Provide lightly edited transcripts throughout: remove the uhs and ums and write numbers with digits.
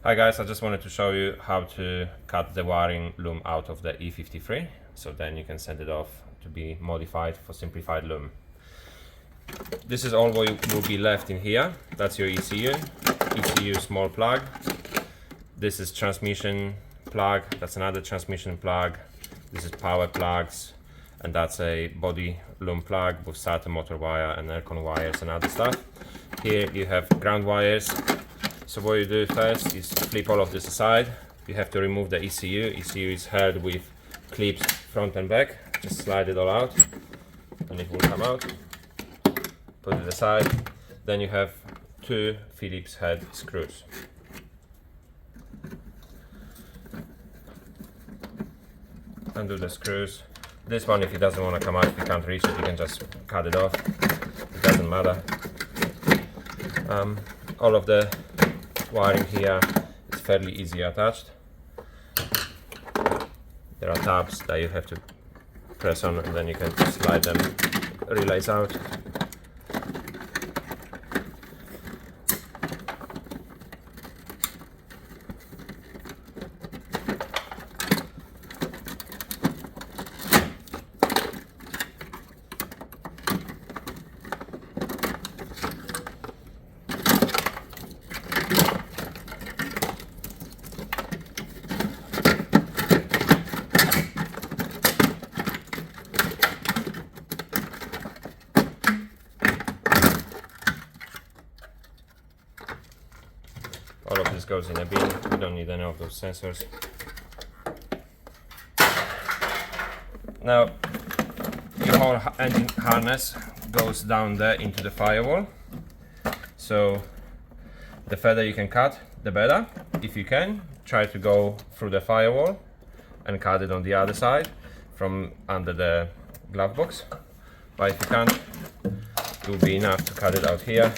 Hi guys, I just wanted to show you how to cut the wiring loom out of the E53, so then you can send it off to be modified for simplified loom. This is all what will be left in here. That's your ECU small plug. This is transmission plug, that's another transmission plug. This is power plugs, and that's a body loom plug with starter motor wire and aircon wires and other stuff. Here you have ground wires. So what you do first is flip all of this aside. You have to remove the ECU. ECU is held with clips front and back. Just slide it all out and it will come out. Put it aside. Then you have two Phillips head screws. Undo the screws. This one, if it doesn't want to come out, if you can't reach it, you can just cut it off. It doesn't matter. All of the wiring here is fairly easy attached. There are tabs that you have to press on, and then you can slide them relays out. All of this goes in a bin. We don't need any of those sensors. Now, your whole engine harness goes down there into the firewall. So, the further you can cut, the better. If you can, try to go through the firewall and cut it on the other side from under the glove box. But if you can't, it will be enough to cut it out here.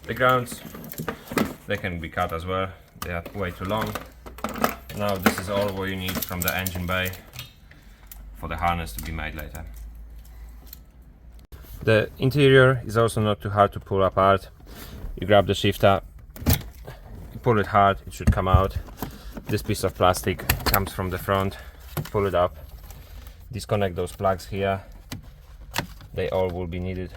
The grounds, they can be cut as well, they are way too long. Now this is all what you need from the engine bay for the harness to be made later. The interior is also not too hard to pull apart. You grab the shifter, you pull it hard, it should come out. This piece of plastic comes from the front, pull it up, disconnect those plugs here, they all will be needed.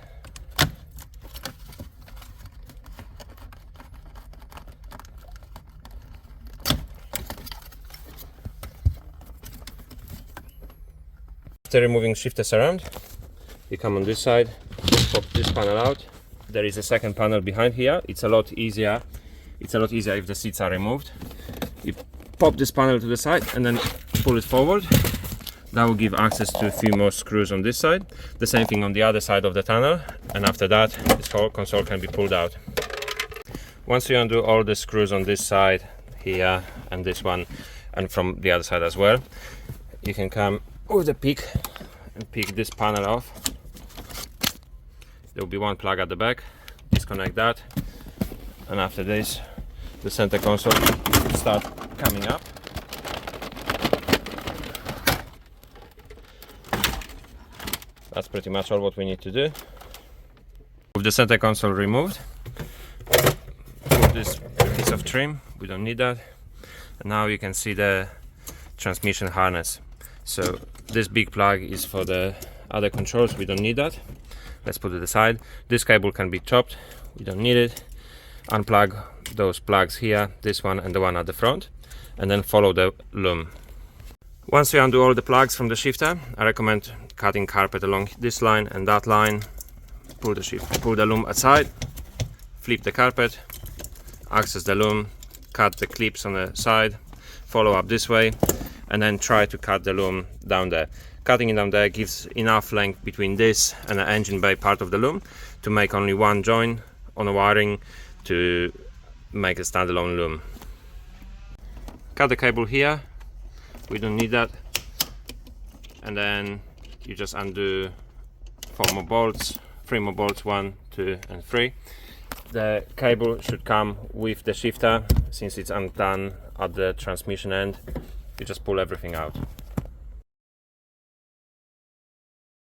After removing shifter surround, you come on this side, pop this panel out. There is a second panel behind here. It's a lot easier if the seats are removed. You pop this panel to the side and then pull it forward. That will give access to a few more screws on this side. The same thing on the other side of the tunnel, and after that this whole console can be pulled out. Once you undo all the screws on this side, here, and this one, and from the other side as well, you can come with a pick and pick this panel off. There will be one plug at the back. Disconnect that, and after this the center console will start coming up. That's pretty much all what we need to do. With the center console removed, put this piece of trim, we don't need that. And now you can see the transmission harness. So this big plug is for the other controls, we don't need that. Let's put it aside. This cable can be chopped, we don't need it. Unplug those plugs here, this one and the one at the front, and then follow the loom. Once you undo all the plugs from the shifter, I recommend cutting carpet along this line and that line. Pull the loom aside, flip the carpet, access the loom, cut the clips on the side, follow up this way, and then try to cut the loom down there. Cutting it down there gives enough length between this and the engine bay part of the loom to make only one joint on the wiring to make a standalone loom. Cut the cable here, we don't need that, and then you just undo 4 more bolts, 3 more bolts, 1, 2 and 3. The cable should come with the shifter. Since it's undone at the transmission end, you just pull everything out.